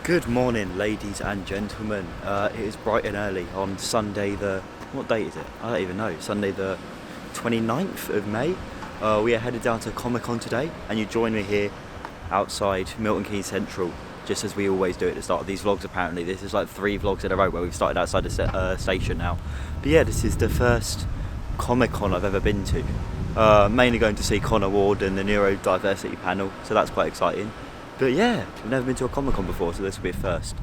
Good morning, ladies and gentlemen. It is bright and early on Sunday what date is it? I don't even know. Sunday the 29th of May. We are headed down to Comic-Con today, and you join me here outside Milton Keynes Central, just as we always do at the start of these vlogs. Apparently this is like 3 vlogs in a row where we've started outside the station now. But yeah, this is the first Comic-Con I've ever been to. Mainly going to see Connor Ward and the Neurodiversity Panel, so that's quite exciting. But yeah, I've never been to a Comic-Con before, so this will be a first.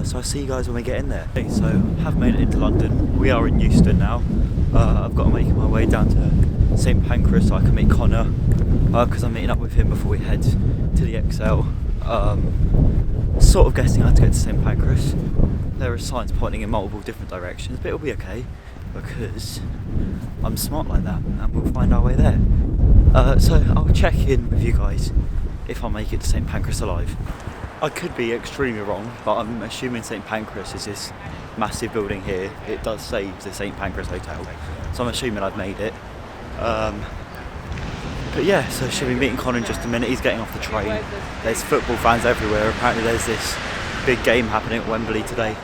So I'll see you guys when we get in there. Okay, so have made it into London. We are in Euston now. I've got to make my way down to St Pancras so I can meet Connor, because I'm meeting up with him before we head to the XL. Sort of guessing how to get to St Pancras. There are signs pointing in multiple different directions, but it'll be okay because I'm smart like that, and we'll find our way there. So I'll check in with you guys if I make it to St Pancras alive. I could be extremely wrong, but I'm assuming St Pancras is this massive building here. It does say the St Pancras Hotel, so I'm assuming I've made it. But yeah, so should be meeting Connor in just a minute. He's getting off the train. There's football fans everywhere. Apparently there's this big game happening at Wembley today.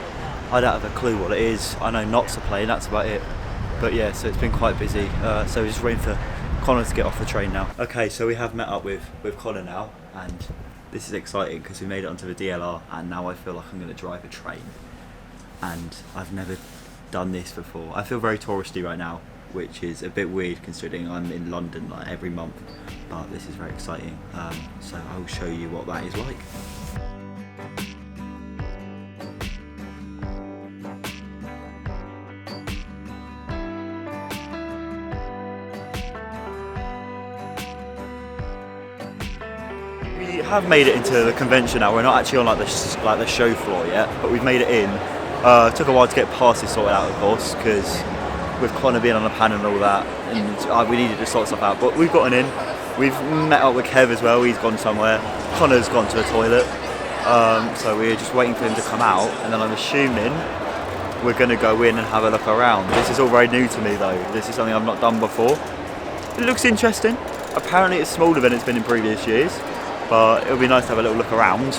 I don't have a clue what it is. I know Notts are playing, that's about it. But yeah, so it's been quite busy. So we're just waiting for Connor to get off the train now. Okay, so we have met up with Connor now, and this is exciting because we made it onto the DLR, and now I feel like I'm going to drive a train. And I've never done this before. I feel very touristy right now, which is a bit weird considering I'm in London like every month. But this is very exciting. So I'll show you what that is like. We have made it into the convention now. We're not actually on like the show floor yet, but we've made it in. Took a while to get passes sorted out, of course, because with Connor being on the panel and all that, and we needed to sort stuff out. But we've gotten in. We've met up with Kev as well. He's gone somewhere. Connor's gone to the toilet. So we're just waiting for him to come out, and then I'm assuming we're going to go in and have a look around. This is all very new to me though. This is something I've not done before. It looks interesting. Apparently it's smaller than it's been in previous years, but it'll be nice to have a little look around.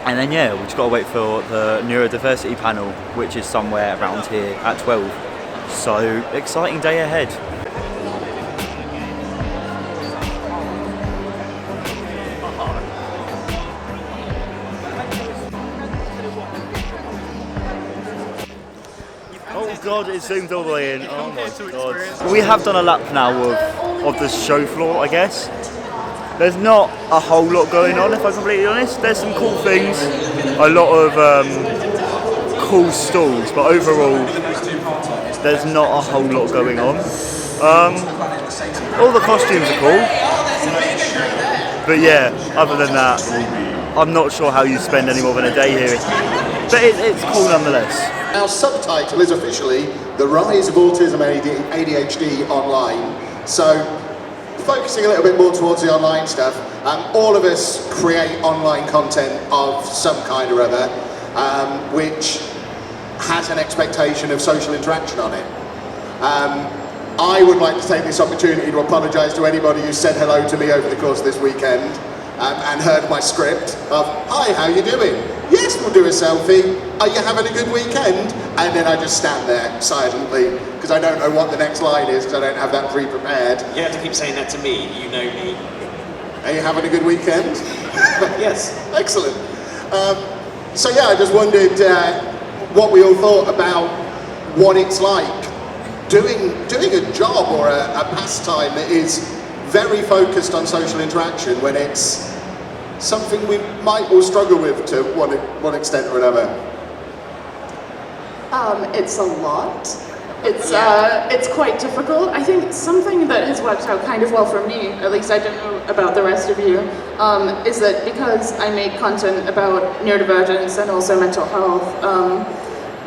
And then yeah, we've just got to wait for the Neurodiversity Panel, which is somewhere around here at 12. So exciting day ahead. Oh god, it zoomed all the way in. Oh my god. We have done a lap now of the show floor, I guess. There's not a whole lot going on, if I'm completely honest. There's some cool things, a lot of cool stalls, but overall there's not a whole lot going on. All the costumes are cool, but yeah, other than that, I'm not sure how you spend any more than a day here, but it's cool nonetheless. Our subtitle is officially The Rise of Autism and ADHD Online. So, focusing a little bit more towards the online stuff, all of us create online content of some kind or other, which has an expectation of social interaction on it. I would like to take this opportunity to apologise to anybody who said hello to me over the course of this weekend and heard my script of, "Hi, how you doing? Yes, we'll do a selfie. Are you having a good weekend?" And then I just stand there silently because I don't know what the next line is because I don't have that pre-prepared. You have to keep saying that to me, you know me. Are you having a good weekend? Yes. Excellent. So yeah, I just wondered what we all thought about what it's like doing a job or a pastime that is very focused on social interaction when it's something we might all struggle with to one extent or another. It's a lot. It's quite difficult. I think something that has worked out kind of well for me, at least I don't know about the rest of you, is that because I make content about neurodivergence and also mental health,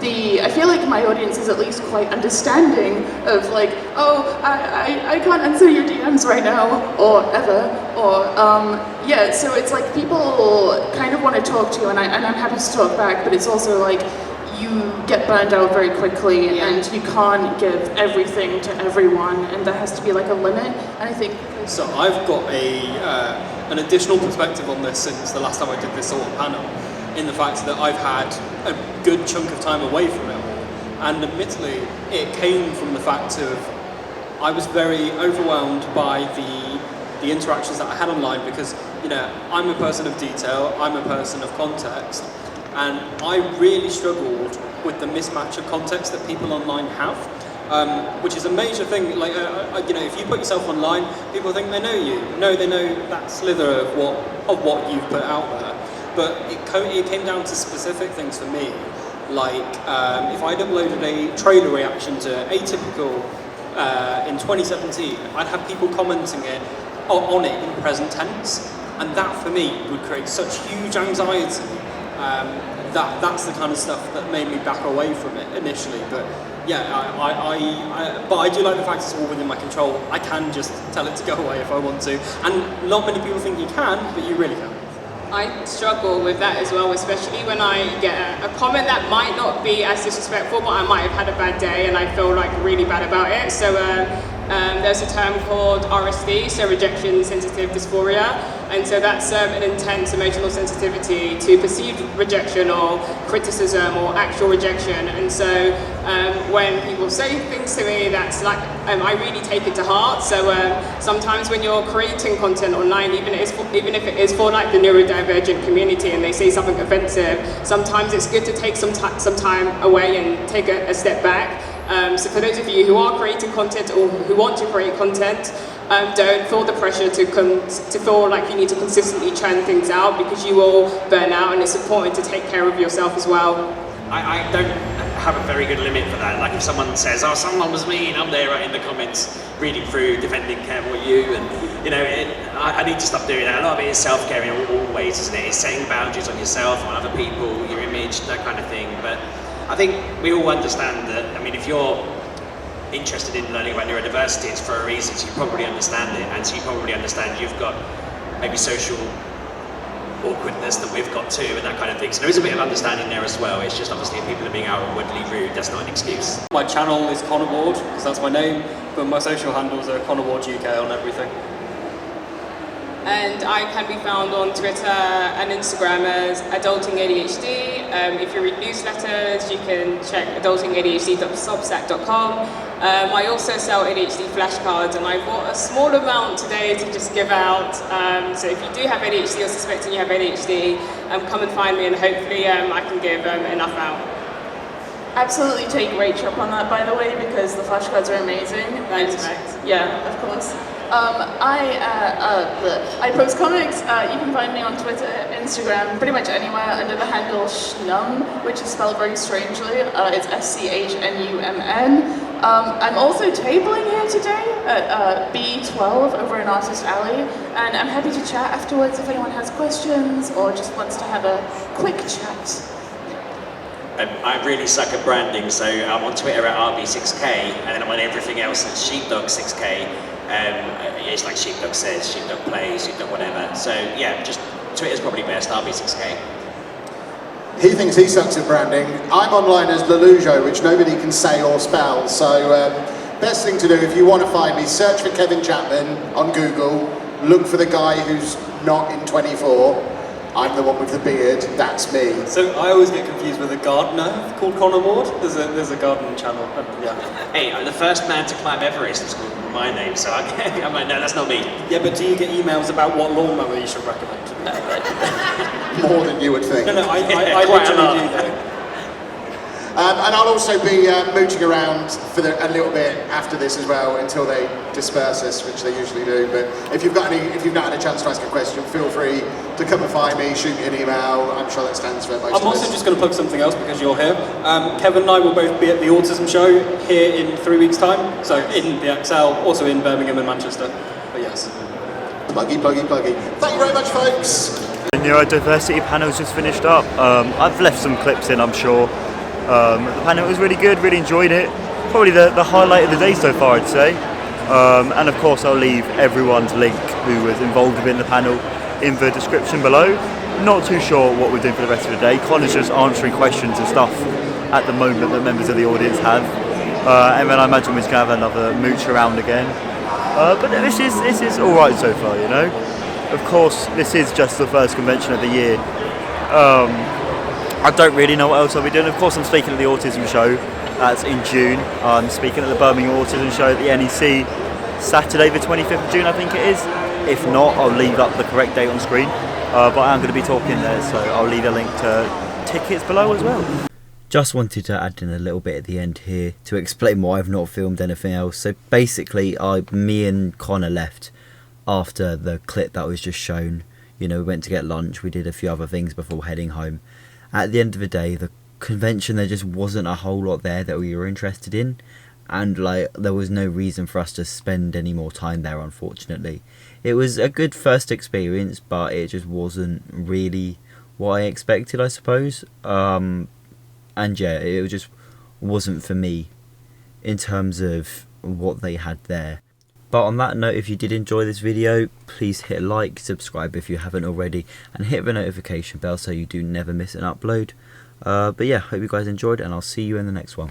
I feel like my audience is at least quite understanding of like, oh, I can't answer your DMs right now, or ever, or yeah, so it's like people kind of want to talk to you, and I'm happy to talk back, but it's also like, you get burned out very quickly, and you can't give everything to everyone, and there has to be like a limit. And I think so I've got a an additional perspective on this since the last time I did this sort of panel, in the fact that I've had a good chunk of time away from it all. And admittedly, it came from the fact of I was very overwhelmed by the interactions that I had online because, you know, I'm a person of detail, I'm a person of context, and I really struggled with the mismatch of context that people online have, which is a major thing. Like, you know, if you put yourself online, people think they know you. No, they know that slither of what you've put out there. But it came down to specific things for me, like if I'd uploaded a trailer reaction to Atypical in 2017, I'd have people commenting on it in present tense, and that for me would create such huge anxiety. That's the kind of stuff that made me back away from it initially. But yeah, but I do like the fact it's all within my control. I can just tell it to go away if I want to, and not many people think you can, but you really can. I struggle with that as well, especially when I get a comment that might not be as disrespectful, but I might have had a bad day and I feel like really bad about it. So there's a term called RSD, so rejection sensitive dysphoria, and so that's an intense emotional sensitivity to perceived rejection or criticism or actual rejection. And so when people say things to me, that's like I really take it to heart. So sometimes when you're creating content online, even if it is for like the neurodivergent community, and they say something offensive, sometimes it's good to take some time away and take a step back. So for those of you who are creating content or who want to create content, don't feel the pressure to feel like you need to consistently churn things out, because you will burn out, and it's important to take care of yourself as well. I don't have a very good limit for that. Like if someone says, oh, someone was mean, I'm there right in the comments reading through, defending Kev or you, and you know, I need to stop doing that. A lot of it is self-care in all ways, isn't it? It's setting boundaries on yourself, on other people, your image, that kind of thing. But I think we all understand that, I mean, if you're interested in learning about neurodiversity, it's for a reason, so you probably understand it, and so you probably understand you've got maybe social awkwardness that we've got too, and that kind of thing. So there is a bit of understanding there as well. It's just obviously if people are being outwardly rude, that's not an excuse. My channel is Connor Ward, because that's my name, but my social handles are Connor Ward UK on everything. And I can be found on Twitter and Instagram as Adulting ADHD. If you read newsletters, you can check adultingadhd.substack.com. I also sell ADHD flashcards, and I bought a small amount today to just give out. So if you do have ADHD or suspecting you have ADHD, come and find me, and hopefully I can give enough out. Absolutely take Rachel up on that, by the way, because the flashcards are amazing. Thanks, Max. Yeah, of course. I post comics. You can find me on Twitter, Instagram, pretty much anywhere under the handle @šnumn, which is spelled very strangely. It's SCHNUMN. I'm also tabling here today at B12 over in Artist Alley, and I'm happy to chat afterwards if anyone has questions or just wants to have a quick chat. I really suck at branding, so I'm on Twitter at RB6K, and then I'm on everything else at Sheepdog6K. It's like Sheepdog Says, Sheepdog Plays, Sheepdog whatever. So yeah, just Twitter's probably best, RB6K. He thinks he sucks at branding. I'm online as 𝗺𝗆𝘀𝗁, which nobody can say or spell. So best thing to do if you want to find me, search for Kevin Chapman on Google, look for the guy who's not in 24. I'm the one with the beard, that's me. So I always get confused with a gardener called Connor Ward. There's a gardening channel, yeah. Hey, the first man to climb Everest was called my name, so I'm like, no, that's not me. Yeah, but do you get emails about what lawnmower you should recommend? More than you would think. No, I literally do though. And I'll also be mooching around for a little bit after this as well until they disperse us, which they usually do. But if you've not had a chance to ask a question, feel free to come and find me, shoot me an email. I'm sure that stands for most of us. I'm also just going to plug something else because you're here. Kevin and I will both be at the Autism Show here in 3 weeks' time. So in the XL, also in Birmingham and Manchester. But yes. Pluggy. Thank you very much, folks. The Neurodiversity Panel's just finished up. I've left some clips in, I'm sure. The panel was really good, really enjoyed it. Probably the highlight of the day so far, I'd say. And of course I'll leave everyone's link who was involved within the panel in the description below. Not too sure what we're doing for the rest of the day. Connor's just answering questions and stuff at the moment that members of the audience have. And then I imagine we're just going to have another mooch around again. But this is alright so far, you know. of course, this is just the first convention of the year. I don't really know what else I'll be doing. Of course, I'm speaking at the Autism Show. That's in June. I'm speaking at the Birmingham Autism Show at the NEC Saturday the 25th of June, I think it is. If not, I'll leave up the correct date on screen. But I am going to be talking there, so I'll leave a link to tickets below as well. Just wanted to add in a little bit at the end here to explain why I've not filmed anything else. So basically, me and Connor left after the clip that was just shown. You know, we went to get lunch, we did a few other things before heading home. At the end of the day, the convention, there just wasn't a whole lot there that we were interested in. And like, there was no reason for us to spend any more time there, unfortunately. It was a good first experience, but it just wasn't really what I expected, I suppose. And yeah, it just wasn't for me in terms of what they had there. But on that note, if you did enjoy this video, please hit like, subscribe if you haven't already, and hit the notification bell so you do never miss an upload. But yeah, hope you guys enjoyed, and I'll see you in the next one.